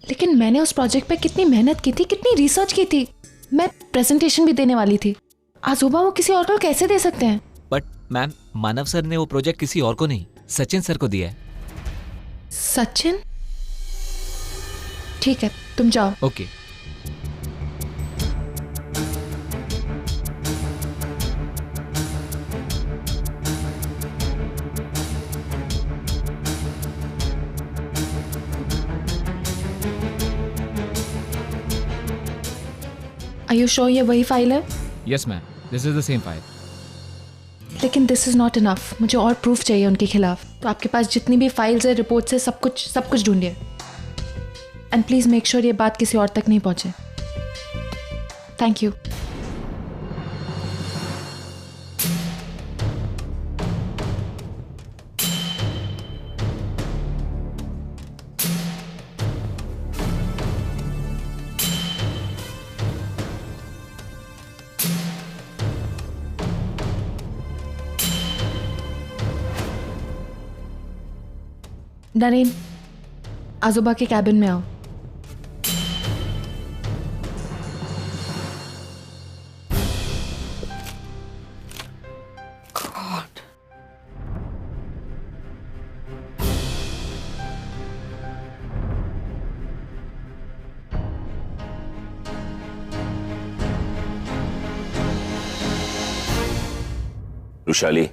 लेकिन मैंने उस प्रोजेक्ट पे कितनी मेहनत की थी, कितनी रिसर्च की थी। मैं प्रेजेंटेशन भी देने वाली थी। आजोबा वो किसी और को कैसे दे सकते हैं? बट मैम, मानव सर ने वो प्रोजेक्ट किसी और को नहीं, सचिन सर को दिया है। सचिन? ठीक है, तुम जाओ। ओके। Are you sure ये वही फाइल है? Yes ma'am, this is the same file. लेकिन दिस इज नॉट इनफ, मुझे और प्रूफ चाहिए उनके खिलाफ। तो आपके पास जितनी भी फाइल्स है, रिपोर्ट्स है, सब कुछ ढूंढिए। एंड प्लीज मेक श्योर ये बात किसी और तक नहीं पहुंचे। Thank you. नरेन, आजोबा के कैबिन में आओ। God. रुशाली,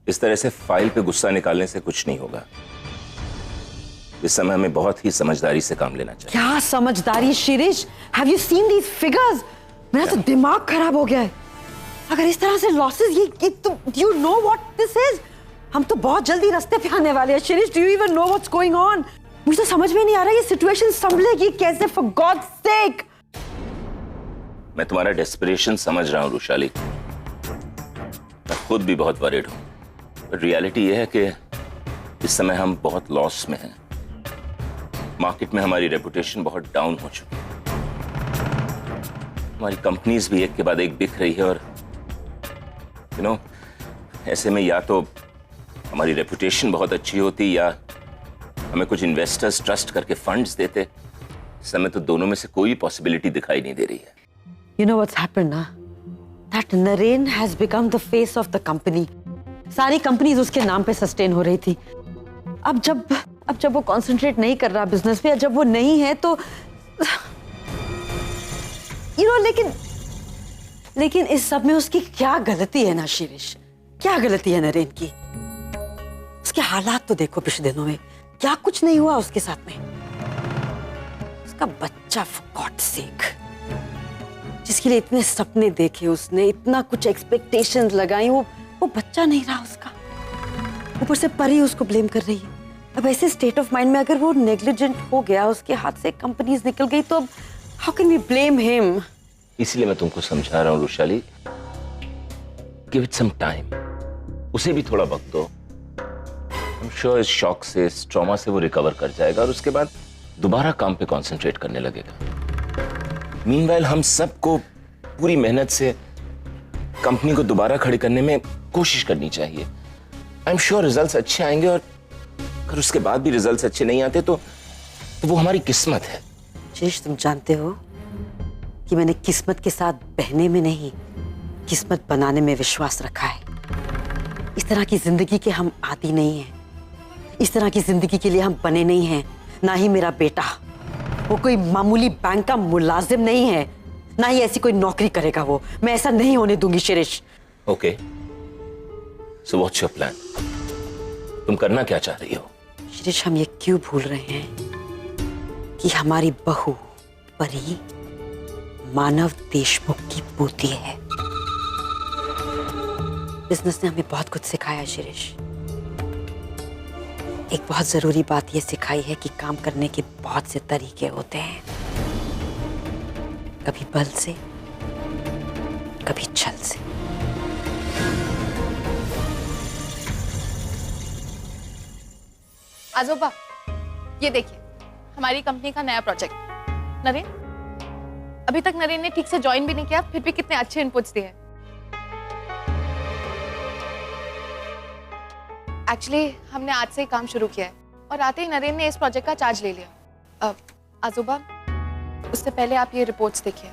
इस तरह से फाइल पे गुस्सा निकालने से कुछ नहीं होगा। इस समय हमें बहुत ही समझदारी से काम लेना चाहिए। क्या समझदारी Shirish? Have you seen these figures? मेरा तो दिमाग खराब हो गया है। अगर इस तरह से लॉसेस ये तो you know what this is? हम तो बहुत जल्दी रास्ते पे आने वाले हैं Shirish. Do you even know what's going on? मुझे तो समझ में नहीं आ रहा ये सिचुएशन संभलेगी कैसे, for God's sake? मैं तुम्हारा डेस्परेशन समझ रहा हूं रुशाली, मैं खुद भी बहुत वरीड हूं। पर रियलिटी यह है कि इस समय हम बहुत लॉस में हैं। मार्केट में हमारी रेपुटेशन बहुत डाउन हो चुकी है। हमारी कंपनीज भी एक के बाद एक बिक रही है और ऐसे में या तो हमारी रेपुटेशन बहुत अच्छी होती या हमें कुछ इन्वेस्टर्स ट्रस्ट करके फंड्स देते। इस समय तो दोनों में से कोई पॉसिबिलिटी दिखाई नहीं दे रही है। You know what's happened ना? That Naren has become the face of the company. सारी कंपनीज उसके नाम पे सस्टेन हो रही थी। अब जब वो कंसंट्रेट नहीं कर रहा बिजनेस पे, जब वो नहीं है तो लेकिन इस सब में उसकी क्या गलती है ना शिरीष? क्या गलती है नरेन की? उसके हालात तो देखो पिछले दिनों में, क्या कुछ नहीं हुआ उसके साथ में। उसका बच्चा for God's sake, जिसके लिए इतने सपने देखे उसने, इतना कुछ एक्सपेक्टेशंस लगाई, वो बच्चा नहीं रहा उसका। ऊपर से परी उसको ब्लेम कर रही है। अब ऐसे स्टेट ऑफ माइंड में अगर वो नेग्लिजेंट हो गया, उसके हाथ से कंपनीज निकल गई, तो अब how can we blame him? इसलिए मैं तुमको समझा रहा हूं Rushali, give it some time, उसे भी थोड़ा वक्त दो। आई एम श्योर इस शॉक से, इस ट्रॉमा से वो रिकवर कर जाएगा और उसके बाद दोबारा काम पे कंसंट्रेट करने लगेगा। मीनवाइल हम सबको पूरी मेहनत से कंपनी को दोबारा खड़ी करने में कोशिश करनी चाहिए। आई एम श्योर रिजल्ट्स अच्छे आएंगे और अगर उसके बाद भी रिजल्ट्स अच्छे नहीं आते तो वो हमारी किस्मत है। शिरीष, तुम जानते हो कि मैंने किस्मत के साथ बहने में नहीं, किस्मत बनाने में विश्वास रखा है। इस तरह की जिंदगी के हम आदी नहीं हैं, इस तरह की जिंदगी के लिए हम बने नहीं हैं। ना ही मेरा बेटा, वो कोई मामूली बैंक का मुलाजिम नहीं है, ना ही ऐसी कोई नौकरी करेगा वो। मैं ऐसा नहीं होने दूंगी Shirish. Okay, so what's your plan? तुम करना क्या चाह रही हो? शिरीष, हम ये क्यों भूल रहे हैं कि हमारी बहू परी मानव देशमुख की पोती है। बिजनेस ने हमें बहुत कुछ सिखाया है शिरीष। एक बहुत जरूरी बात यह सिखाई है कि काम करने के बहुत से तरीके होते हैं, कभी बल से, कभी छल से। आजोबा, ये देखिए हमारी कंपनी का नया प्रोजेक्ट। नरेन, अभी तक नरेन ने ठीक से ज्वाइन भी नहीं किया, फिर भी कितने अच्छे इनपुट्स दिए। एक्चुअली हमने आज से ही काम शुरू किया है। और आते ही नरेन ने इस प्रोजेक्ट का चार्ज ले लिया। आजोबा, उससे पहले आप ये रिपोर्ट्स देखिए।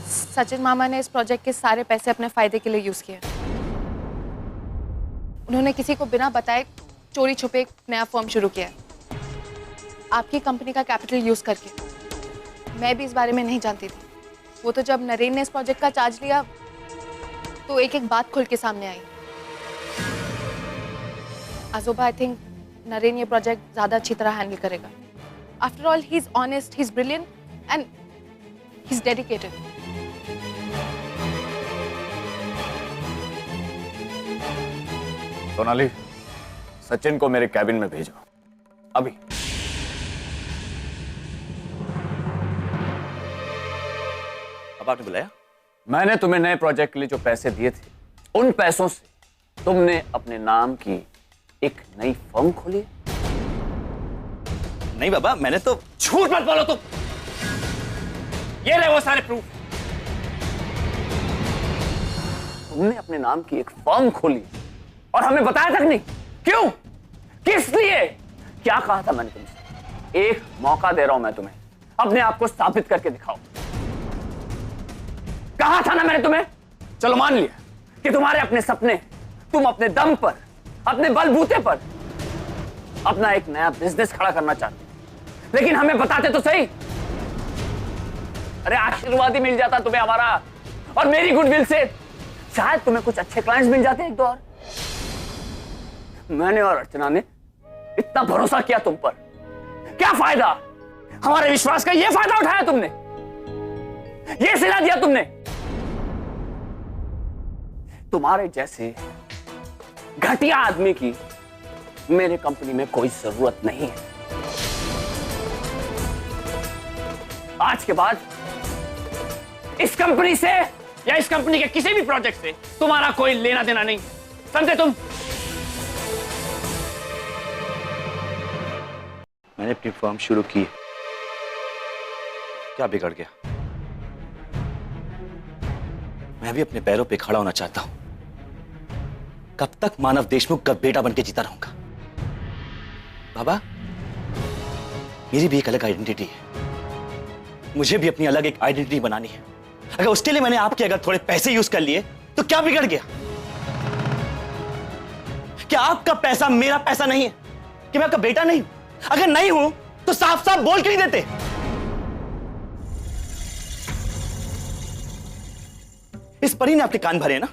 सचिन मामा ने इस प्रोजेक्ट के सारे पैसे अपने फायदे के लिए यूज किए। उन्होंने किसी को बिना बताए चोरी छुपे एक नया फर्म शुरू किया है, आपकी कंपनी का कैपिटल यूज करके। मैं भी इस बारे में नहीं जानती थी। वो तो जब नरेन ने इस प्रोजेक्ट का चार्ज लिया तो एक एक बात खुल के सामने आई। आजोबा, आई थिंक नरेन ये प्रोजेक्ट ज्यादा अच्छी तरह हैंडल करेगा। After all, he is honest, he is brilliant and he is dedicated. Sonali, Sachin को मेरे कैबिन में भेजो अभी। अब आपने बुलाया? मैंने तुम्हें नए प्रोजेक्ट के लिए जो पैसे दिए थे, उन पैसों से तुमने अपने नाम की एक नई फर्म खोली। नहीं बाबा, मैंने तो। झूठ मत बोलो तुम। ये रहे वो सारे प्रूफ। तुमने अपने नाम की एक फर्म खोली और हमें बताया तक नहीं। क्यों? किस लिए? क्या कहा था मैंने तुमसे? एक मौका दे रहा हूं मैं तुम्हें, अपने आप को साबित करके दिखाओ। कहा था ना मैंने तुम्हें। चलो मान लिया कि तुम्हारे अपने सपने, तुम अपने दम पर, अपने बलबूते पर अपना एक नया बिजनेस खड़ा करना चाहते हो, लेकिन हमें बताते तो सही। अरे आशीर्वाद ही मिल जाता तुम्हें हमारा और मेरी गुडविल से शायद तुम्हें कुछ अच्छे क्लाइंट्स मिल जाते एक दो और। मैंने और अर्चना ने इतना भरोसा किया तुम पर, क्या फायदा? हमारे विश्वास का ये फायदा उठाया तुमने, ये सिला दिया तुमने। तुम्हारे जैसे घटिया आदमी की मेरे कंपनी में कोई जरूरत नहीं है। आज के बाद इस कंपनी से या इस कंपनी के किसी भी प्रोजेक्ट से तुम्हारा कोई लेना देना नहीं। समझे तुम? मैंने अपनी फर्म शुरू की, क्या बिगड़ गया? मैं भी अपने पैरों पे खड़ा होना चाहता हूं। कब तक मानव देशमुख का बेटा बनके जीता रहूंगा? बाबा, मेरी भी एक अलग आइडेंटिटी है। मुझे भी अपनी अलग एक आइडेंटिटी बनानी है। अगर उसके लिए मैंने आपके अगर थोड़े पैसे यूज कर लिए तो क्या बिगड़ गया? क्या आपका पैसा मेरा पैसा नहीं है? कि मैं आपका बेटा नहीं? अगर नहीं हूं तो साफ साफ बोल क्यों नहीं देते? इस परी ने आपके कान भरे ना,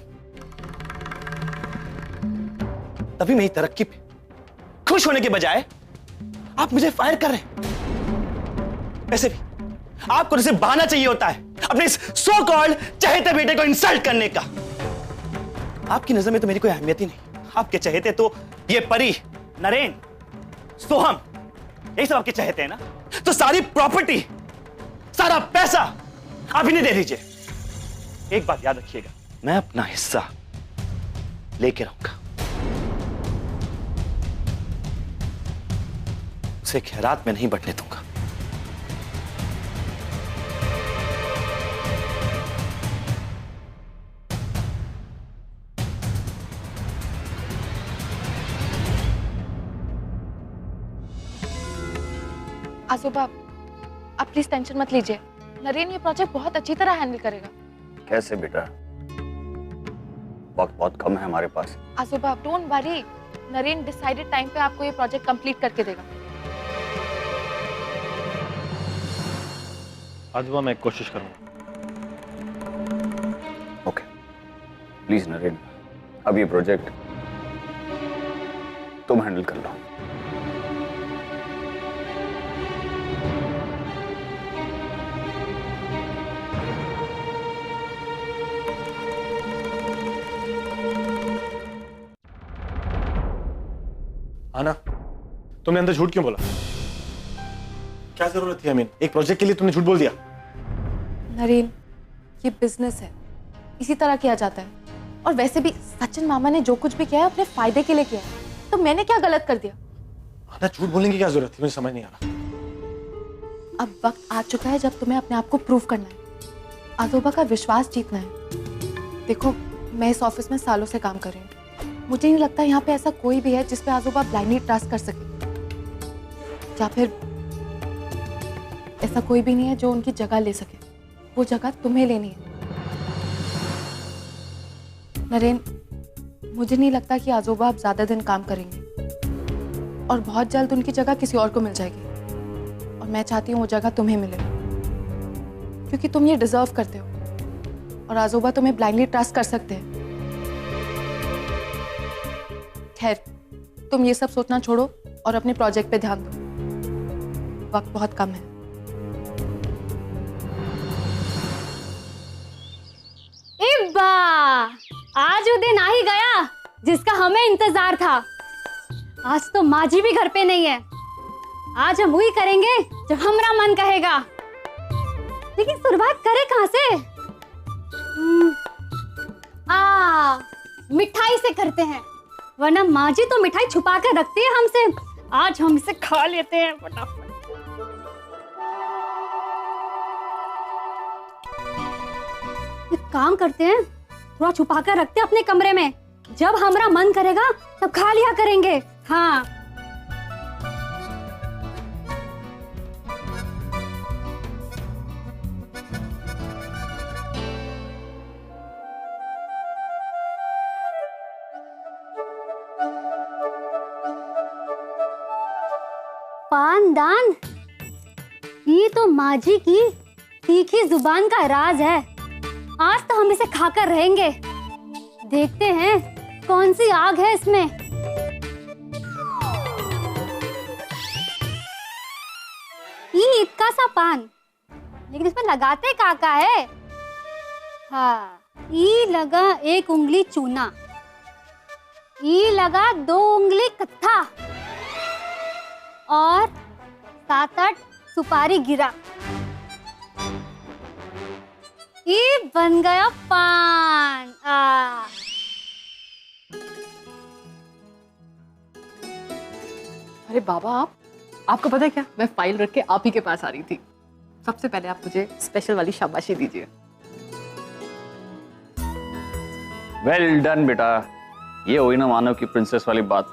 तभी मेरी तरक्की पे खुश होने के बजाय आप मुझे फायर कर रहे हैं। वैसे भी आपको जैसे बहाना चाहिए होता है अपने इस सो कॉल्ड चहेते बेटे को इंसल्ट करने का। आपकी नजर में तो मेरी कोई अहमियत ही नहीं। आपके चहेते तो ये परी, नरेन, सोहम, यही सब आपके चहेते हैं ना। तो सारी प्रॉपर्टी, सारा पैसा आप इन्हें दे दीजिए। एक बात याद रखिएगा, मैं अपना हिस्सा लेके रहूंगा। उसे खैरात में नहीं बंटने दूंगा। आजोबा, आप प्लीज टेंशन मत लीजिए। नरेन ये प्रोजेक्ट बहुत अच्छी तरह हैंडल करेगा। कैसे बेटा? वक्त बहुत कम है हमारे पास। आजोबा, don't worry, Naren decided time पे आपको ये प्रोजेक्ट कंप्लीट करके देगा। आजोबा, मैं कोशिश करूंगा। ओके, प्लीज नरेन, अब ये प्रोजेक्ट तुम हैंडल कर लो। आना, तुमने अंदर झूठ क्यों बोला? क्या जरूरत थी? अमीन, एक प्रोजेक्ट के लिए तुमने झूठ बोल दिया। नरेन, ये बिजनेस है, इसी तरह किया जाता है। और वैसे भी सचिन मामा ने जो कुछ भी किया है अपने फायदे के लिए किया है, तो मैंने क्या गलत कर दिया? आना, झूठ बोलने की क्या जरूरत थी? मुझे समझ नहीं आ रहा। अब वक्त आ चुका है जब तुम्हें अपने आप को प्रूव करना है, आजोबा का विश्वास जीतना है। देखो, मैं इस ऑफिस में सालों से काम कर रही हूँ। मुझे नहीं लगता यहाँ पे ऐसा कोई भी है जिस पे आजोबा ब्लाइंडली ट्रस्ट कर सके, या फिर ऐसा कोई भी नहीं है जो उनकी जगह ले सके। वो जगह तुम्हें लेनी है। नरेन, मुझे नहीं लगता कि आजोबा अब ज्यादा दिन काम करेंगे और बहुत जल्द उनकी जगह किसी और को मिल जाएगी, और मैं चाहती हूँ वो जगह तुम्हें मिले, क्योंकि तुम ये डिजर्व करते हो और आजोबा तुम्हें ब्लाइंडली ट्रस्ट कर सकते हैं। खैर, तुम ये सब सोचना छोड़ो और अपने प्रोजेक्ट पे ध्यान दो, वक्त बहुत कम है। इब्बा, आज वो दिन आ ही गया जिसका हमें इंतजार था। आज तो माजी भी घर पे नहीं है। आज हम वही करेंगे जब हमारा मन कहेगा, लेकिन शुरुआत करें कहाँ से? मिठाई से करते हैं, वरना माजी तो मिठाई छुपा कर रखती है हमसे। आज हम इसे खा लेते हैं फटाफट। एक काम करते हैं, थोड़ा छुपा कर रखते हैं अपने कमरे में, जब हमारा मन करेगा तब खा लिया करेंगे। हाँ, पानदान, ये तो माजी की तीखी जुबान का राज है। आज तो हम इसे खाकर रहेंगे। देखते हैं कौन सी आग है इसमें। ये इतना सा पान, लेकिन इसमें लगाते काका है। हाँ, ये लगा 1 उंगली चूना, ये लगा 2 उंगली कत्था और 7-8 सुपारी गिरा। ये बन गया पान। अरे बाबा, आपको पता है क्या, मैं फाइल रख के आप ही के पास आ रही थी। सबसे पहले आप मुझे स्पेशल वाली शाबाशी दीजिए। वेल डन बेटा, ये हुई ना मानव की प्रिंसेस वाली बात।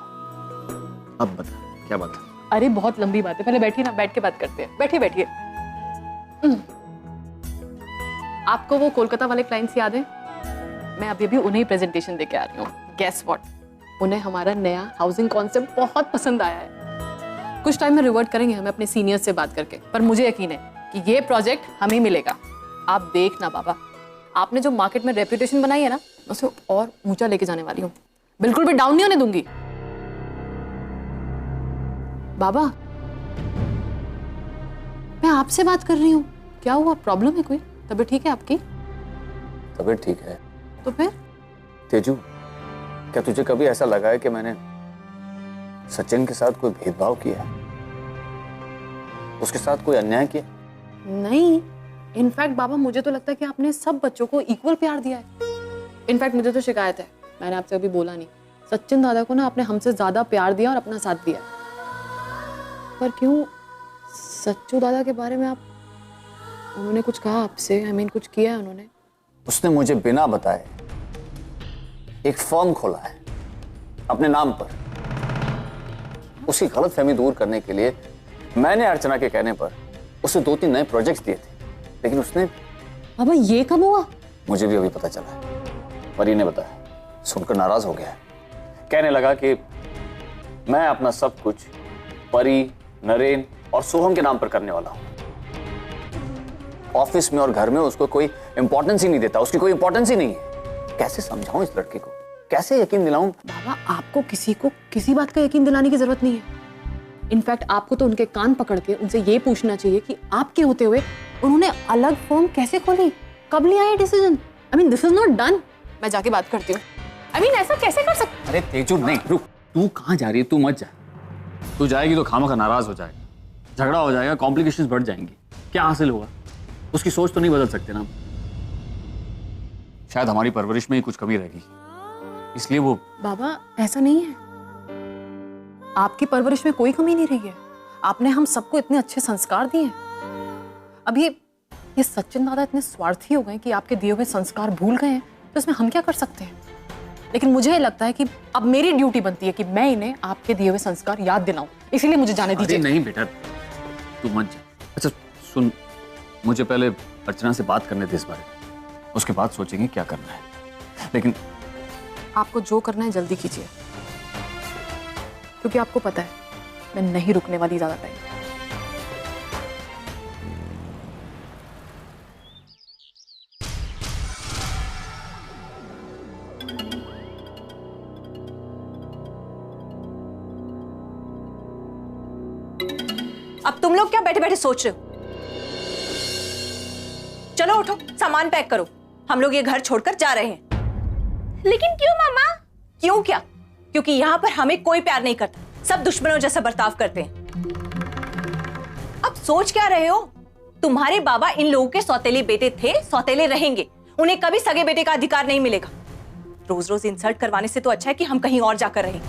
अब बता क्या बात है? अरे बहुत लंबी बात है, पहले बैठिए ना, बैठ के बात करते हैं। बैठिए बैठिए। आपको वो कोलकाता वाले क्लाइंट्स याद हैं? मैं अभी भी उन्हें प्रेजेंटेशन देके आ रही हूँ। गेस व्हाट, उन्हें हमारा नया हाउसिंग कॉन्सेप्ट बहुत पसंद आया है। कुछ टाइम में रिवर्ट करेंगे हमें अपने सीनियर्स से बात करके, पर मुझे यकीन है कि ये प्रोजेक्ट हमें मिलेगा। आप देखना बाबा, आपने जो मार्केट में रेपुटेशन बनाई है ना, उसे और ऊंचा लेके जाने वाली हूँ। बिल्कुल भी डाउन नहीं होने दूंगी। बाबा, मैं आपसे बात कर रही हूँ। क्या हुआ, प्रॉब्लम है कोई? तबीयत ठीक है आपकी? तबीयत ठीक है। तो फिर? तेजू, क्या तुझे कभी ऐसा लगा है कि मैंने सचिन के साथ कोई भेदभाव किया है, उसके साथ कोई अन्याय किया? नहीं, इनफैक्ट बाबा, मुझे तो लगता है कि आपने सब बच्चों को इक्वल प्यार दिया है। इनफैक्ट मुझे तो शिकायत है, मैंने आपसे अभी बोला नहीं, सचिन दादा को ना आपने हमसे ज्यादा प्यार दिया और अपना साथ दिया। पर क्यों सच्चू दादा के बारे में उन्होंने कुछ कहा आपसे? I mean, कुछ किया है उन्होंने? उसने मुझे बिना बताए एक फर्म खोला है अपने नाम पर। उसकी गलतफहमी दूर करने के लिए मैंने अर्चना के कहने पर उसे 2-3 नए प्रोजेक्ट्स दिए थे, लेकिन उसने... बाबा, ये कब हुआ? मुझे भी अभी पता चला है, परी ने बताया। सुनकर नाराज हो गया है, कहने लगा कि मैं अपना सब कुछ परी, नरेन और सोहम के नाम पर करने वाला हूं। ऑफिस में और घर में उसको कोई इंपॉर्टेंस ही नहीं देता, उसकी कोई इंपॉर्टेंस ही नहीं है। कैसे समझाऊं इस लड़के को, कैसे यकीन दिलाऊं? बाबा, आपको किसी को किसी बात का यकीन दिलाने की जरूरत नहीं है। इनफैक्ट आपको तो उनके कान पकड़ के उनसे ये पूछना चाहिए कि आपके होते हुए उन्होंने अलग फर्म कैसे खोली, कब लिया ये decision? I mean, this is not done. मैं जाके बात करती हूँ। आई मीन, ऐसा कैसे कर सकते? अरे तेजू, नहीं, रुक। तू कहाँ जा रही है? तू मत जा। तू जाएगी तो खामखा नाराज हो जाएगा, झगड़ा हो जाएगा, कॉम्प्लिकेशंस बढ़ जाएंगी। क्या हासिल होगा? उसकी सोच तो नहीं बदल सकते ना। शायद हमारी परवरिश में ही कुछ कमी रहेगी, इसलिए वो... बाबा, ऐसा नहीं है। आपकी परवरिश में कोई कमी नहीं रही है। आपने हम सबको इतने अच्छे संस्कार दिए। अब ये सचिन दादा इतने स्वार्थी हो गए कि आपके दिए हुए संस्कार भूल गए हैं, तो इसमें हम क्या कर सकते हैं? लेकिन मुझे लगता है कि अब मेरी ड्यूटी बनती है कि मैं इन्हें आपके दिए हुए संस्कार याद दिलाऊं, इसीलिए मुझे जाने दीजिए। नहीं बेटा, तू मत जा। अच्छा सुन, मुझे पहले अर्चना से बात करने दे इस बारे में, उसके बाद सोचेंगे क्या करना है। लेकिन आपको जो करना है जल्दी कीजिए, क्योंकि आपको पता है मैं नहीं रुकने वाली ज्यादा टाइम। अब तुम लोग क्या बैठे बैठे सोच रहे हो? चलो उठो, सामान पैक करो, हम लोग ये घर छोड़कर जा रहे हैं। लेकिन क्यों मामा? क्यों क्या? क्योंकि यहाँ पर हमें कोई प्यार नहीं करता, सब दुश्मनों जैसा बर्ताव करते हैं। अब सोच क्या रहे हो? तुम्हारे बाबा इन लोगों के सौतेले बेटे थे, सौतेले रहेंगे, उन्हें कभी सगे बेटे का अधिकार नहीं मिलेगा। रोज रोज इंसल्ट करवाने से तो अच्छा है कि हम कहीं और जाकर रहें।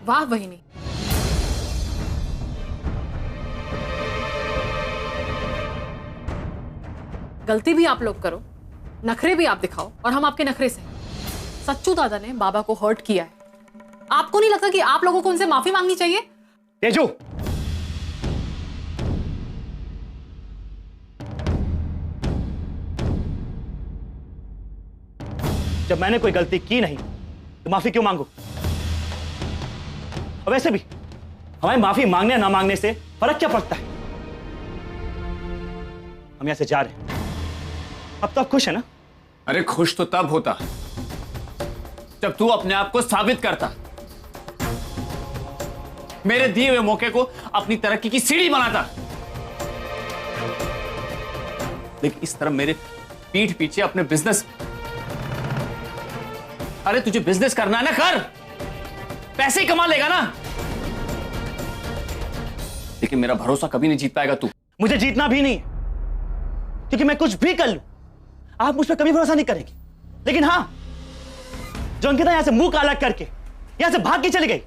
वाह वहिनी, गलती भी आप लोग करो, नखरे भी आप दिखाओ, और हम आपके नखरे से। सच्चू दादा ने बाबा को हर्ट किया है, आपको नहीं लगता कि आप लोगों को उनसे माफी मांगनी चाहिए? तेजू, जब मैंने कोई गलती की नहीं तो माफी क्यों मांगू? और वैसे भी हमें माफी मांगने या ना मांगने से फर्क क्या पड़ता है? हम यहां से जा रहे हैं। अब तो आप खुश है ना? अरे खुश तो तब होता जब तू अपने आप को साबित करता, मेरे दिए हुए मौके को अपनी तरक्की की सीढ़ी बनाता। लेकिन इस तरह मेरे पीठ पीछे अपने बिजनेस, अरे तुझे बिजनेस करना है ना, कर, पैसे ही कमा लेगा ना। लेकिन मेरा भरोसा कभी नहीं जीत पाएगा तू। मुझे जीतना भी नहीं है, क्योंकि मैं कुछ भी कर लूं आप मुझ पर कभी भरोसा नहीं करेंगे। लेकिन हां, जो अंकिता यहां से मुंह काला करके यहां से भाग के चली गई,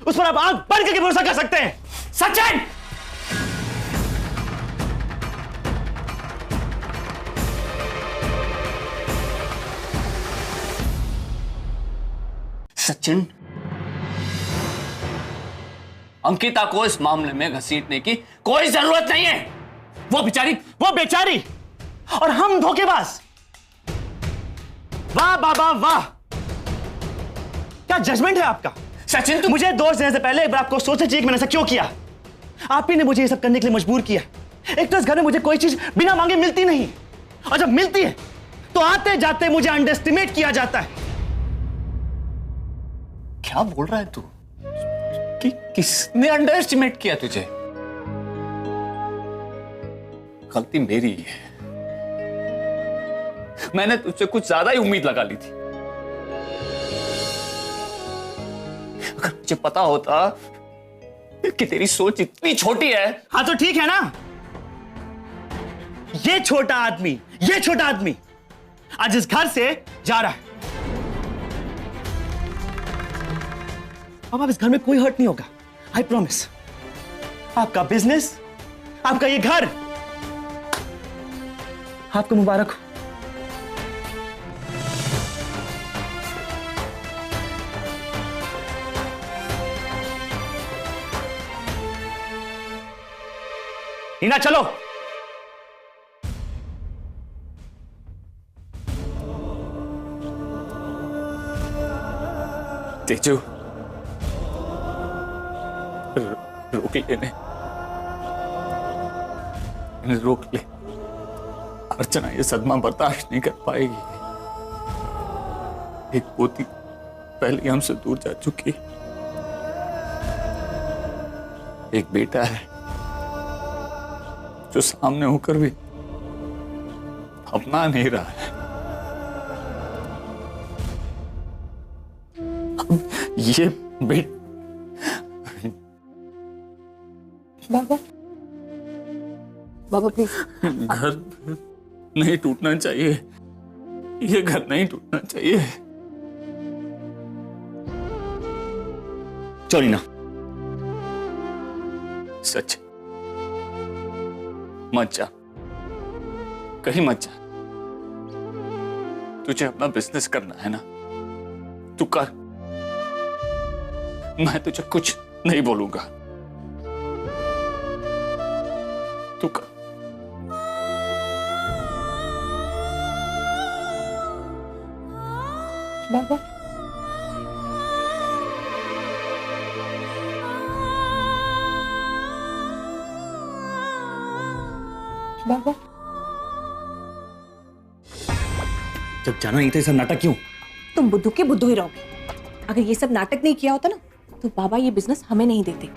उस पर आप आंख बंद करके भरोसा कर सकते हैं। सचिन, सचिन, अंकिता को इस मामले में घसीटने की कोई जरूरत नहीं है। वो बेचारी और हम धोखेबाज। वाह बाबा वाह, क्या जजमेंट है आपका। सचिन तू मुझे दोष देने से पहले एक बार आपको सोचना चाहिए कि मैंने ऐसा क्यों किया। आप ही ने मुझे ये सब करने के लिए मजबूर किया। एक तो इस घर में मुझे कोई चीज बिना मांगे मिलती नहीं, और जब मिलती है तो आते जाते मुझे अंडर एस्टिमेट किया जाता है। क्या बोल रहा है तू? कि किसने अंडर एस्टिमेट किया तुझे? गलती मेरी है, मैंने तुझसे कुछ ज्यादा ही उम्मीद लगा ली थी। अगर मुझे पता होता कि तेरी सोच इतनी छोटी है। हाँ तो ठीक है ना, ये छोटा आदमी आज इस घर से जा रहा है। अब इस घर में कोई हर्ट नहीं होगा, आई प्रॉमिस। आपका बिजनेस, आपका ये घर, आपको मुबारक हो। नीना चलो। तेजू, रोक ले इन्हें, रोक ले। अर्चना ये सदमा बर्दाश्त नहीं कर पाएगी। एक पोती पहले ही हमसे दूर जा चुकी, एक बेटा है जो सामने होकर भी अपना नहीं रहा है। ये बेट बाबा प्लीज। घर नहीं टूटना चाहिए, ये घर नहीं टूटना चाहिए। चोरी ना, सच मत जा, कहीं मत जा। तुझे अपना बिजनेस करना है ना, तू कर, मैं तुझे कुछ नहीं बोलूंगा, तू कर। बाबा बाबा जब जाना नहीं था ये सब नाटक क्यों? तुम बुद्धू के बुद्धू ही रहोगे। अगर ये सब नाटक नहीं किया होता ना तो बाबा ये बिजनेस हमें नहीं देते।